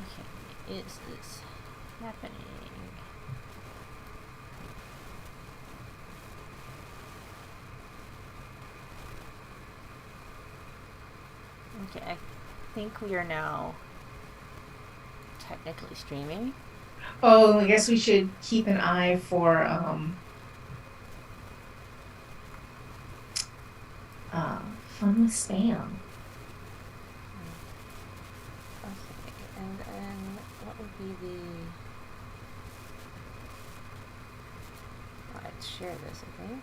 Okay, is this happening? Okay, I think we are now technically streaming. Oh, I guess we should keep an eye for fun with spam. Okay, and then what would be the... I'd share this, I think.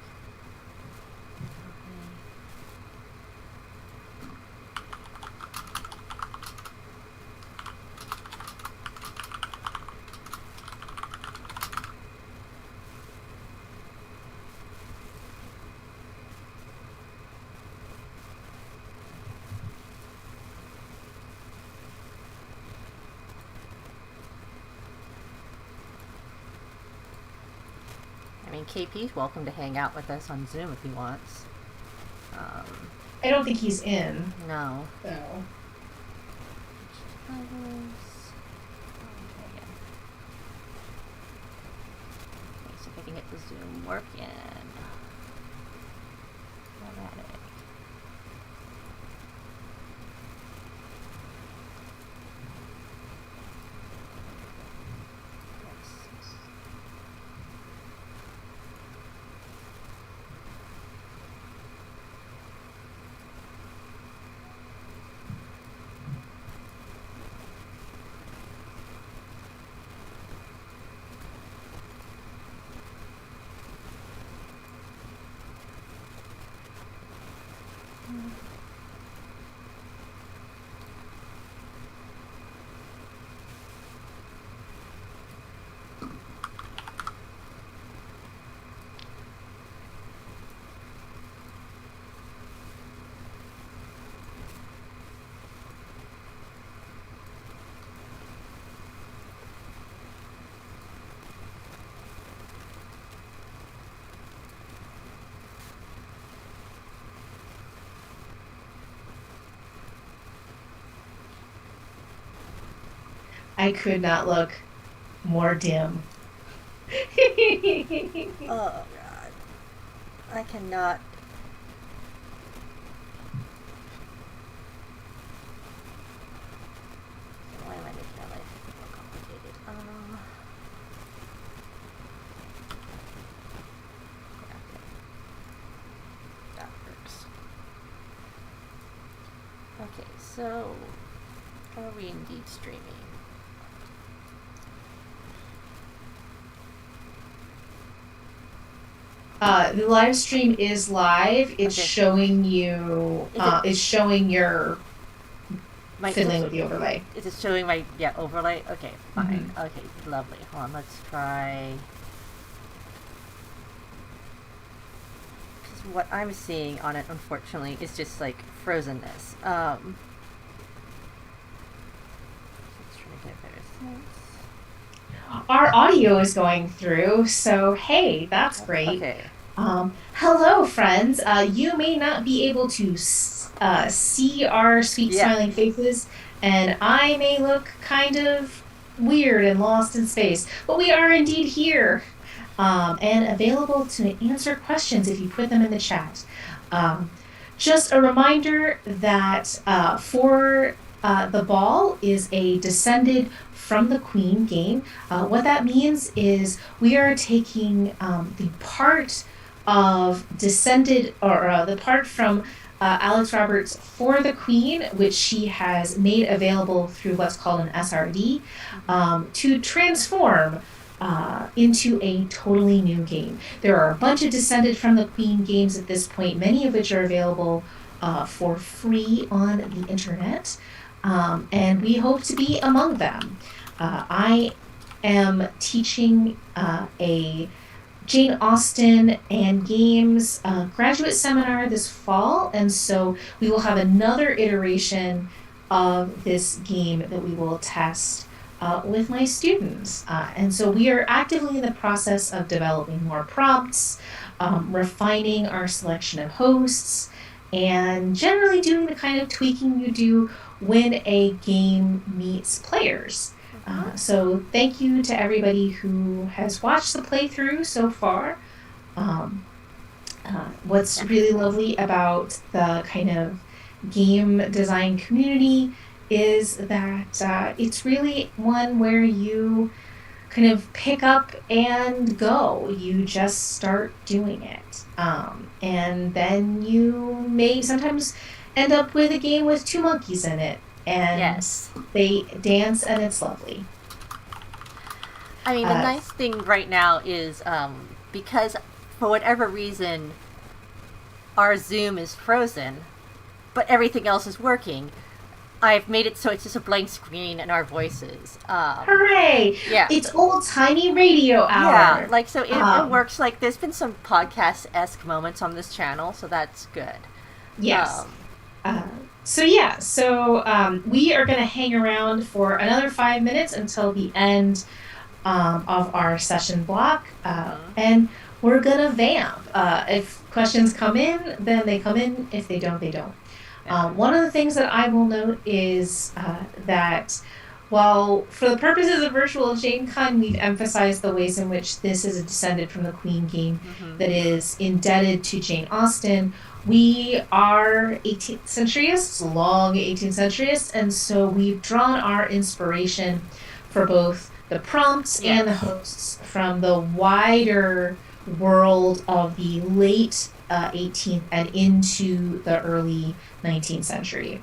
I mean, KP's welcome to hang out with us on Zoom if he wants. I don't think he's in, No. though. Okay, so if I can get the Zoom working. Automatic. I could not look more dim. Oh god. I cannot. Why am I making my life more complicated? Yeah, okay. That works. Okay, so are we indeed streaming? The live stream is live. It's Okay. showing you, Is it it's showing your my fiddling with the overlay. is it showing my overlay? Okay, fine. Hmm. Okay, lovely. Hold on, let's try. Because what I'm seeing on it, unfortunately, is just like frozenness. Let's try to get better sense. Our audio is going through, so hey, that's great. Okay. Hello, friends. You may not be able to see our sweet Yeah. smiling faces, and I may look kind of weird and lost in space, but we are indeed here, and available to answer questions if you put them in the chat. Um, just a reminder that for the ball is a descended from the queen game. What that means is we are taking the part of descended or the part from Alex Roberts for the Queen, which she has made available through what's called an SRD, to transform into a totally new game. There are a bunch of Descended from the Queen games at this point, many of which are available for free on the internet, and we hope to be among them. I am teaching a Jane Austen and Games graduate seminar this fall, and so we will have another iteration of this game that we will test with my students. And so we are actively in the process of developing more prompts, refining our selection of hosts, and generally doing the kind of tweaking you do when a game meets players. So thank you to everybody who has watched the playthrough so far. Um, what's really lovely about the kind of game design community is that it's really one where you kind of pick up and go. You just start doing it. And then you may sometimes end up with a game with two monkeys in it. And Yes. they dance and it's lovely. I mean, the nice thing right now is because for whatever reason our Zoom is frozen, but everything else is working. I've made it so it's just a blank screen and our voices. Hooray! Yeah. It's old-timey radio hour. Yeah, like, so it works. Like, there's been some podcast-esque moments on this channel, so that's good. Yes. So we are going to hang around for another 5 minutes until the end of our session block, and we're going to vamp. If questions come in, then they come in. If they don't, they don't. One of the things that I will note is that while for the purposes of virtual JaneCon, we've emphasized the ways in which this is a descended from the Queen game that is indebted to Jane Austen, we are 18th centuryists, long 18th centuryists, and so we've drawn our inspiration for both the prompts and the hosts from the wider world of the late 18th and into the early 19th century.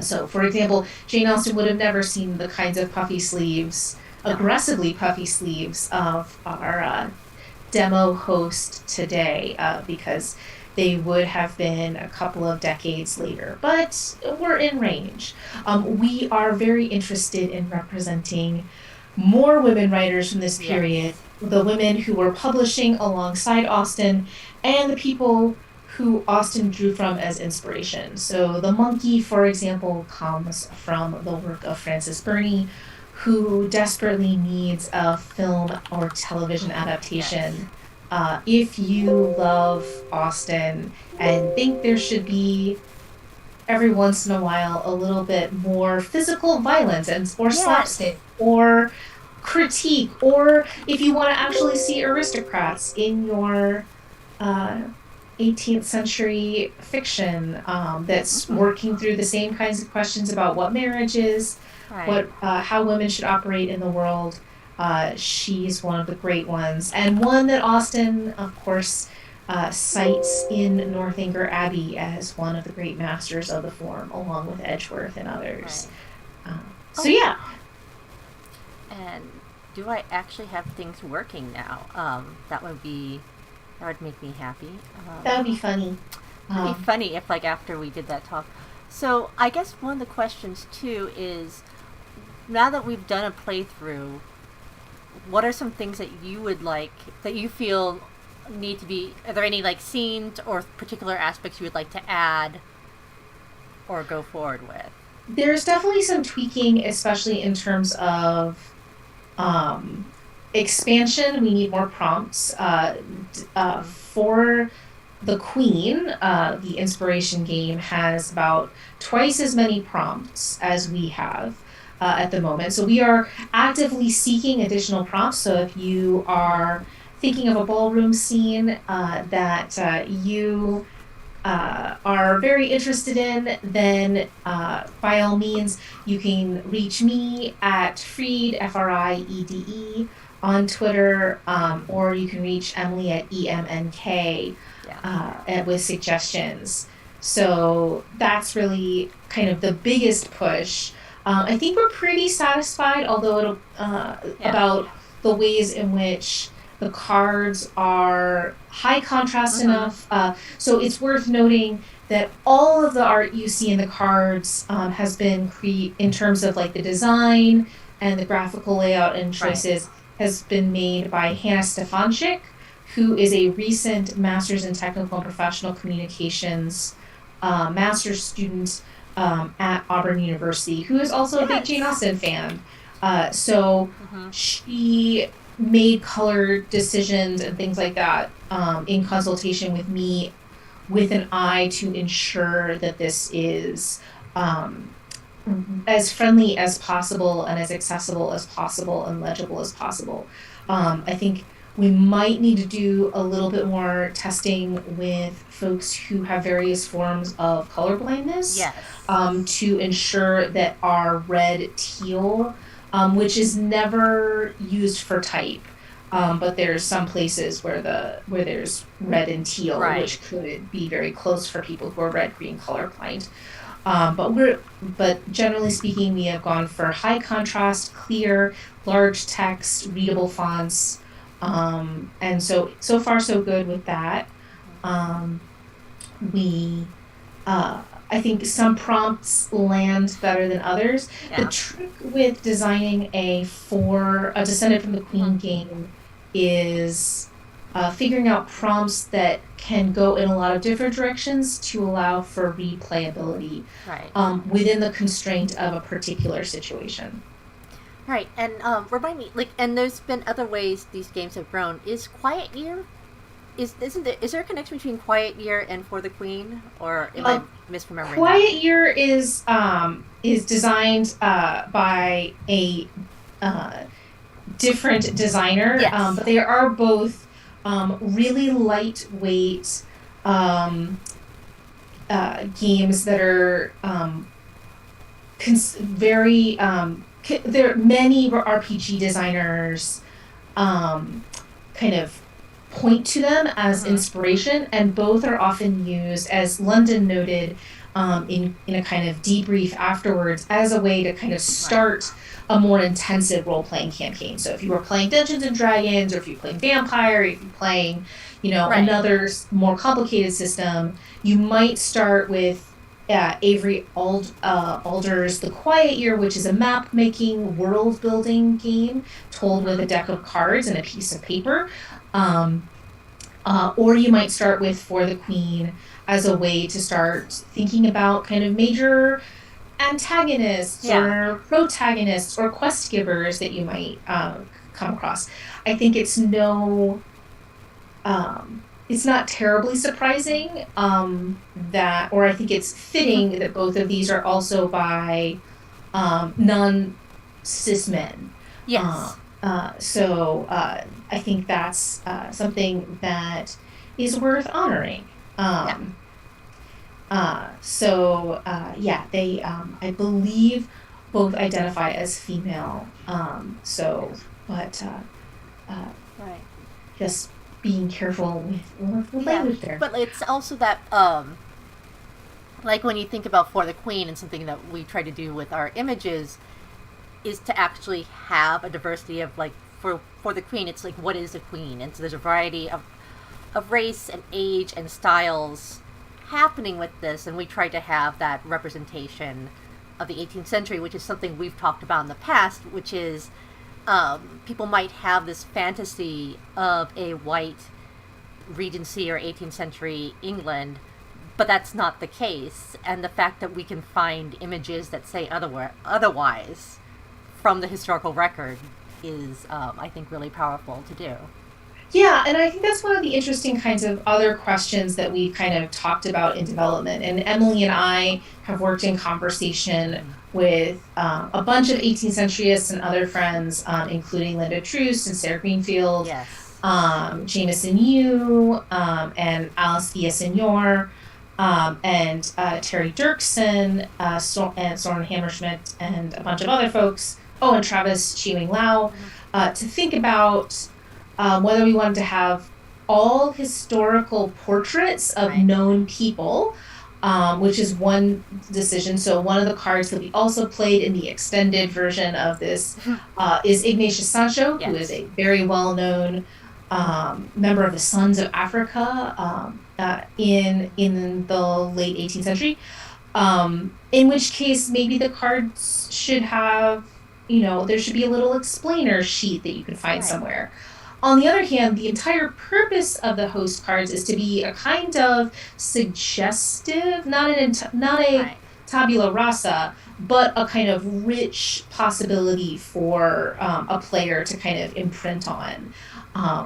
So, for example, Jane Austen would have never seen the kinds of puffy sleeves, aggressively puffy sleeves of our demo host today, because they would have been a couple of decades later, but we're in range. We are very interested in representing more women writers from this period, the women who were publishing alongside Austen, and the people who Austen drew from as inspiration. So the monkey, for example, comes from the work of Frances Burney, who desperately needs a film or television adaptation. If you love Austen and think there should be every once in a while a little bit more physical violence or slapstick or critique, or if you want to actually see aristocrats in your 18th century fiction that's working through the same kinds of questions about what marriage is, how women should operate in the world, she's one of the great ones, and one that Austen, of course, cites in Northanger Abbey as one of the great masters of the form, along with Edgeworth and others. And do I actually have things working now? That would make me happy. That would be funny. It would be funny if, like, after we did that talk. So I guess one of the questions too is, now that we've done a playthrough, what are some things that you would like, that you feel need to be, are there any like scenes or particular aspects you would like to add or go forward with? There's definitely some tweaking, especially in terms of expansion. We need more prompts for the Queen. The inspiration game has about twice as many prompts as we have at the moment. So we are actively seeking additional prompts. So if you are thinking of a ballroom scene that you are very interested in, then by all means, you can reach me at Friede, Friede, on Twitter, or you can reach Emily at EMNK with suggestions. So that's really kind of the biggest push. I think we're pretty satisfied, although about the ways in which the cards are high contrast enough. So it's worth noting that all of the art you see in the cards has been in terms of like the design and the graphical layout and choices has been made by Hannah Stefanczyk, who is a recent Master's in Technical and Professional Communications master's student at Auburn University, who is also a big Jane Austen fan. She made color decisions and things like that in consultation with me, with an eye to ensure that this is as friendly as possible and as accessible as possible and legible as possible. I think we might need to do a little bit more testing with folks who have various forms of color blindness, Yes. to ensure that our red teal, which is never used for type, but there's some places where there's red and teal, Right. which could be very close for people who are red green colorblind. But generally speaking, we have gone for high contrast, clear, large text, readable fonts. And so far so good with that. Um, we I think some prompts land better than others. The Yeah. trick with designing a Descendant from the Queen game is figuring out prompts that can go in a lot of different directions to allow for replayability, Right. within the constraint of a particular situation. Right. And remind me, like, and there's been other ways these games have grown. Is Quiet Year is there a connection between Quiet Year and For the Queen, or am I Um, misremembering that? Quiet Year is designed by a uh, different designer, Yes. but they are both really lightweight um, games that are very. There are many RPG designers um, kind of point to them as Mm-hmm. inspiration, and both are often used, as London noted, in a kind of debrief afterwards, as a way to kind of Right. start a more intensive role playing campaign. So if you were playing Dungeons and Dragons, or if you're playing Vampire, if you're playing, Right. another more complicated system, you might start with Alder's The Quiet Year, which is a map making, world building game told with Mm-hmm. a deck of cards and a piece of paper. Um, or you might start with For the Queen as a way to start thinking about kind of major antagonists Yeah. or protagonists or quest givers that you might come across. I think it's not terribly surprising or I think it's fitting that both of these are also by non-cis men. Uh, Yes. I think that's something that is worth honoring. Yeah. Yeah, they, I believe, both identify as female. But Right. just being careful with Yeah. language there. But it's also that like when you think about For the Queen, and something that we try to do with our images is to actually have a diversity of, like, for the Queen, it's like, what is a queen? And so there's a variety of race and age and styles happening with this, and we try to have that representation of the 18th century, which is something we've talked about in the past, which is people might have this fantasy of a white Regency or 18th century England, but that's not the case. And the fact that we can find images that say otherwise from the historical record is, I think, really powerful to do. Yeah, and I think that's one of the interesting kinds of other questions that we've kind of talked about in development. And Emily and I have worked in conversation Mm-hmm. with a bunch of 18th centuryists and other friends, including Linda Truce and Sarah Greenfield, Yes. Jameson Yu, and Alice Villasenor, and Terry Dirksen, and Soren Hammerschmidt, and a bunch of other folks. Oh, and Travis Xiwing Lau, Mm-hmm. to think about whether we wanted to have all historical portraits of Right. known people, which is one decision. So one of the cards that we also played in the extended version of this is Ignatius Sancho, who is Yes. a very well-known member of the Sons of Africa in the late 18th century. In which case, maybe the cards should have, there should be a little explainer sheet that you can find Right. somewhere. On the other hand, the entire purpose of the host cards is to be a kind of suggestive, not a Right. tabula rasa, but a kind of rich possibility for a player to kind of imprint on.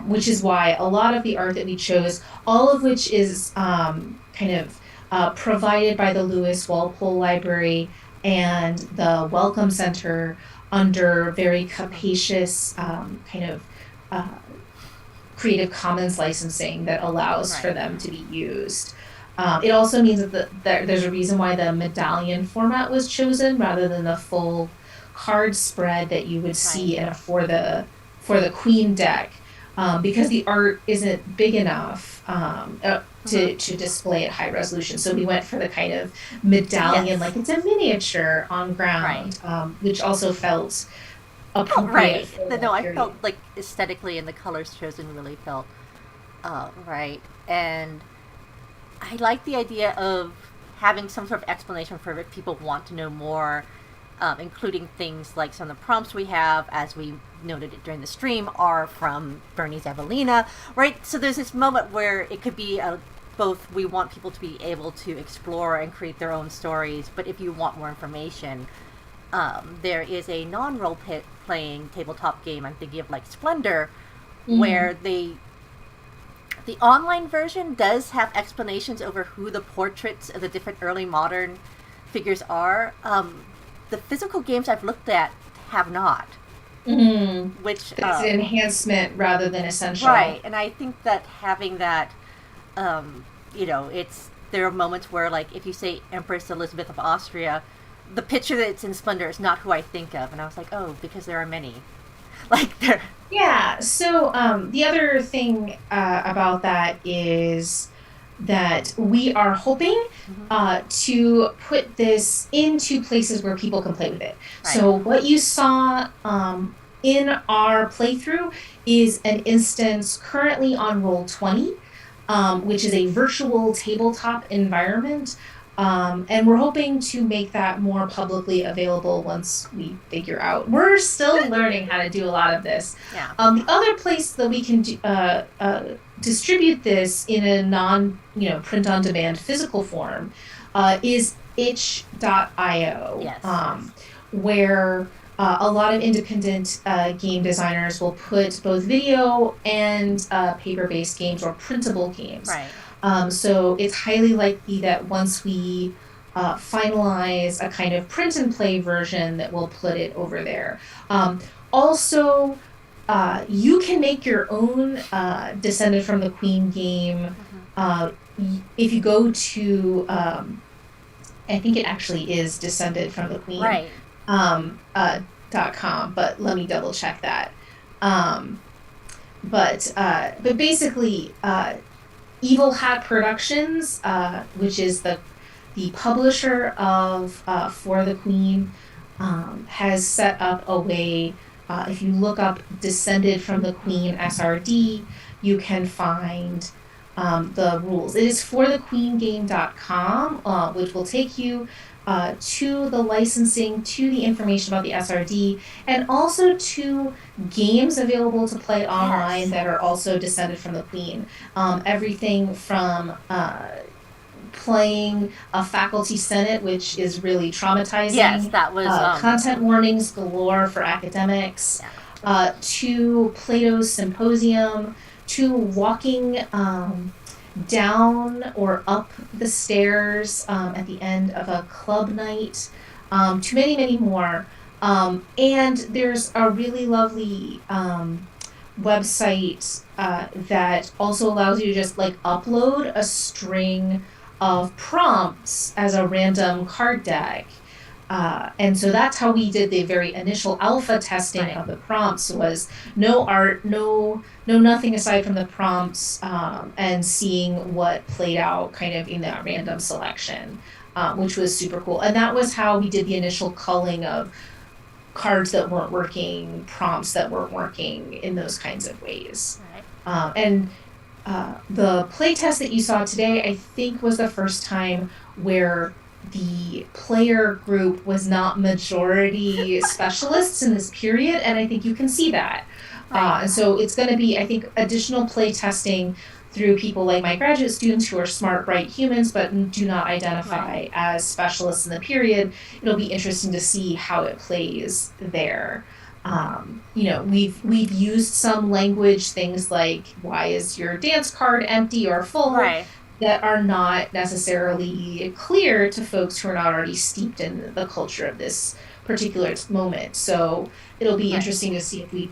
Which is why a lot of the art that we chose, all of which is kind of provided by the Lewis Walpole Library and the Welcome Center under very Mhm. capacious kind of uh, Creative Commons licensing that allows for Right. them to be used. It also means that, there's a reason why the medallion format was chosen rather than the full card spread that you would Right. see for the queen deck, because the art isn't big enough Mhm. to display at high resolution. So we went for the kind of medallion, Yes. like it's a miniature on Right. ground, which also felt Felt appropriate right. for No, that I felt period. like aesthetically and the colors chosen really felt right. And I like the idea of having some sort of explanation for if people want to know more, including things like some of the prompts we have, as we noted it during the stream, are from Bernie's Evelina, right? So there's this moment where it could be both we want people to be able to explore and create their own stories, but if you want more information, there is a non-role playing tabletop game. I'm thinking of like Splendor, where Mhm. the online version does have explanations over who the portraits of the different early modern figures are. The physical games I've looked at have not, Mhm. which That's an enhancement rather than essential. right, and I think that having that, um, it's there are moments where like if you say Empress Elizabeth of Austria, the picture that's in Splendor is not who I think of, and I was like, oh, because there are many, like there. Yeah. So the other thing about that is that we are hoping Mhm. to put this into places where people can play with it. Right, So what you saw in our playthrough is an instance currently on Roll20, which is a virtual tabletop environment. And we're hoping to make that more publicly available once we figure out. We're still learning how to do a lot of this. yeah, The other place that we can distribute this in a print on demand physical form is itch.io, yes, where a lot of independent game designers will put both video and paper-based games or printable games. right, So it's highly likely that once we finalize a kind of print and play version, that we'll put it over there. Also, you can make your own Descended from the Queen game. hmm If you go to, I think it actually is Descended from the Queen right, um, uh, .com, but let me double check that. Um, but basically, Evil Hat Productions, which is the publisher of For the Queen, has set up a way. If you look up Descended from the Queen SRD, you can find the rules. It is forthequeengame.com, which will take you to the licensing, to the information about the SRD, and also to games available to play online yes, that are also Descended from the Queen. Everything from playing a faculty senate, which is really yes. traumatizing, That was content warnings galore for academics, yeah, to Plato's Symposium, to walking down or up the stairs at the end of a club night, to many, many more. And there's a really lovely website that also allows you to just like upload a string of prompts as a random card deck. And so that's how we did the very initial alpha testing right, of the prompts, was no art, no nothing aside from the prompts, and seeing what played out kind of in that random selection, which was super cool. And that was how we did the initial culling of cards that weren't working, prompts that weren't working in those kinds of ways. right. And the playtest that you saw today, I think, was the first time where the player group was not majority specialists in this period, and I think you can see that. Right. And so it's going to be, I think, additional play testing through people like my graduate students who are smart, bright humans, but do not Right. identify as specialists in the period. It'll be interesting to see how it plays there. We've used some language, things like, why is your dance card empty or full? Right. that are not necessarily clear to folks who are not already steeped in the culture of this particular moment. So it'll be Right. interesting to see if we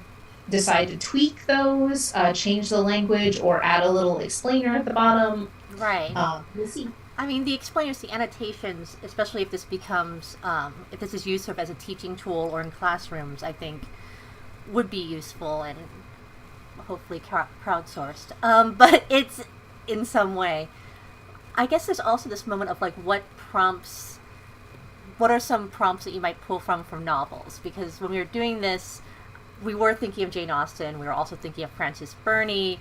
decide to tweak those, change the language, or add a little explainer at the bottom. Right. We'll see. I mean, the explainers, the annotations, especially if this becomes, if this is used sort of as a teaching tool or in classrooms, I think would be useful and hopefully crowdsourced. But it's in some way. I guess there's also this moment of like what are some prompts that you might pull from novels? Because when we were doing this, we were thinking of Jane Austen. We were also thinking of Frances Burney.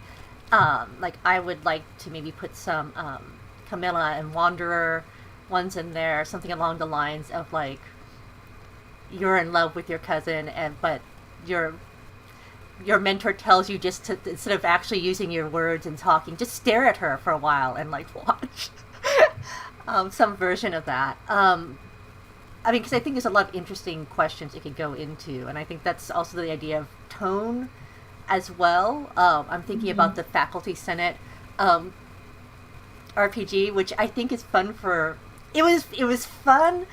Like I would like to maybe put some Camilla and Wanderer ones in there, something along the lines of like you're in love with your cousin, and but your your mentor tells you just to instead of actually using your words and talking, just stare at her for a while and like watch some version of that. I mean, because I think there's a lot of interesting questions it could go into, and I think that's also the idea of tone as well. I'm thinking Mhm. about the Faculty Senate um, RPG, which I think is fun for. It was fun.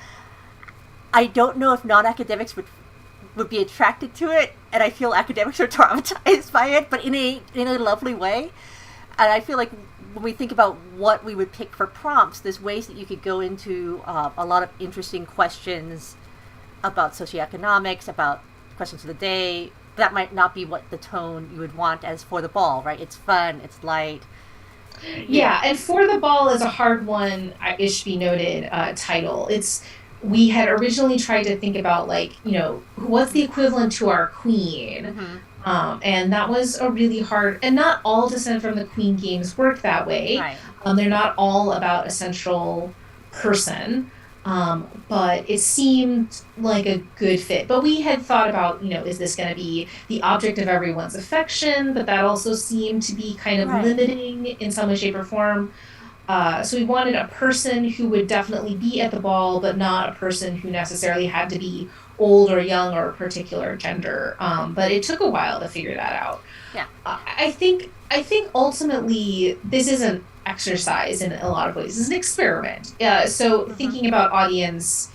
I don't know if non-academics would be attracted to it, and I feel academics are traumatized by it, but in a lovely way. And I feel like when we think about what we would pick for prompts, there's ways that you could go into a lot of interesting questions about socioeconomics, about questions of the day. That might not be what the tone you would want as for the ball, right? It's fun, it's light, you know. Yeah, and For the Ball is a hard one, it should be noted, title. We had originally tried to think about like, what's the equivalent to our queen? Mm-hmm. And that was a really hard, and not all Descent from the Queen games work that way. Right, They're not all about a central person. But it seemed like a good fit. But we had thought about, is this going to be the object of everyone's affection? But that also seemed to be kind of right, limiting in some way, shape, or form. So we wanted a person who would definitely be at the ball, but not a person who necessarily had to be old or young or a particular gender. But it took a while to figure that out. yeah. I think ultimately this is an exercise in a lot of ways. It's an experiment. So Mm-hmm. thinking about audience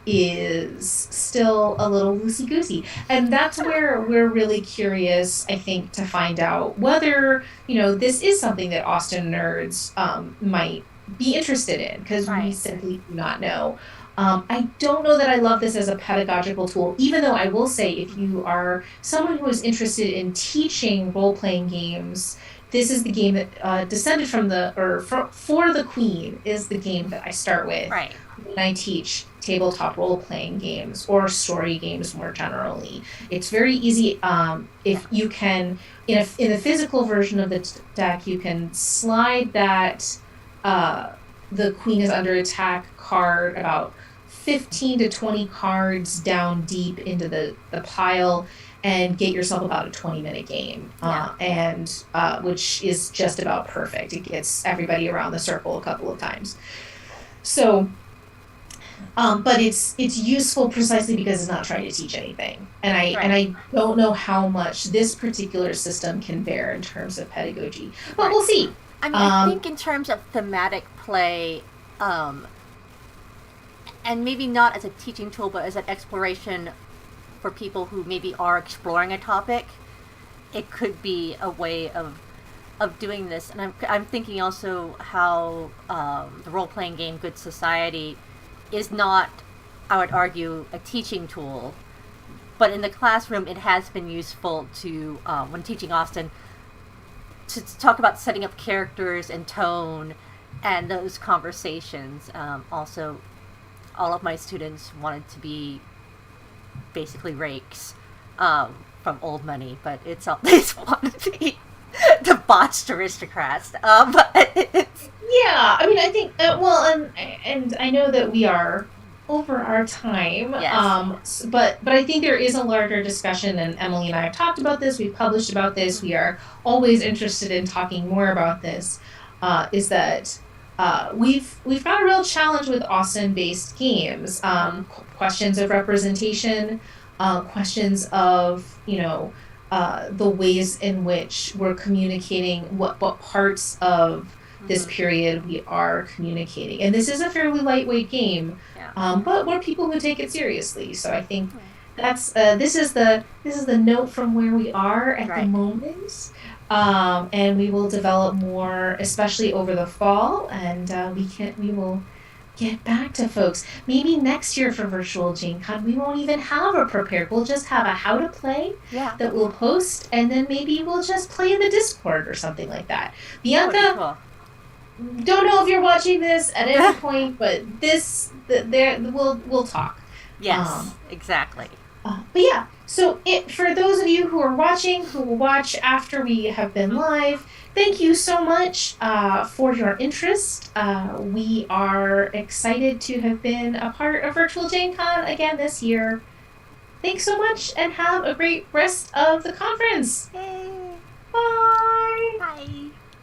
is still a little loosey goosey. And that's where we're really curious, I think, to find out whether, this is something that Austen nerds might be interested in, because we Right, simply do not know. I don't know that I love this as a pedagogical tool, even though I will say if you are someone who is interested in teaching role playing games, this is the game that descended from for the Queen is the game that I start with right, when I teach tabletop role playing games or story games more generally. It's very easy. yeah, If you can, in the physical version of the deck, you can slide that uh, the Queen is under attack card about 15 to 20 cards down deep into the pile and get yourself about a 20-minute game, yeah, and which is just about perfect. It gets everybody around the circle a couple of times. So but it's useful precisely because it's not trying to teach anything. And I and right, I don't know how much this particular system can bear in terms of pedagogy, but right. we'll see. I mean, I Um, think in terms of thematic play, um, and maybe not as a teaching tool, but as an exploration for people who maybe are exploring a topic, it could be a way of doing this. And I'm thinking also how the role playing game Good Society is not, I would argue, a teaching tool, but in the classroom it has been useful to when teaching Austen to talk about setting up characters and tone and those conversations. Also, all of my students wanted to be basically rakes from old money, but it's all they just wanted to be debauched aristocrats. But it's yeah, I mean, I think and I know that we are over our time. yes, But I think there is a larger discussion, and Emily and I have talked about this. We've published about this. We are always interested in talking more about this. Is that we've got a real challenge with Austen-based games. mm-hmm. Questions of representation, questions of the ways in which we're communicating what parts of this period we are communicating. And this is a fairly lightweight game, Yeah. but we're people who take it seriously. So I think that's this is the note from where we are at the Right. moment. And we will develop more, especially over the fall, and we will get back to folks. Maybe next year for virtual Gen Con, we won't even have a prepared. We'll just have a how to play Yeah. that we'll post, and then maybe we'll just play in the Discord or something like that. That would be Bianca, cool. don't know if you're watching this at any point, but we'll talk. Yes, exactly. But yeah, so for those of you who are watching, who will watch after we have been live, thank you so much for your interest. We are excited to have been a part of Virtual Gen Con again this year. Thanks so much and have a great rest of the conference. Yay. Bye. Bye.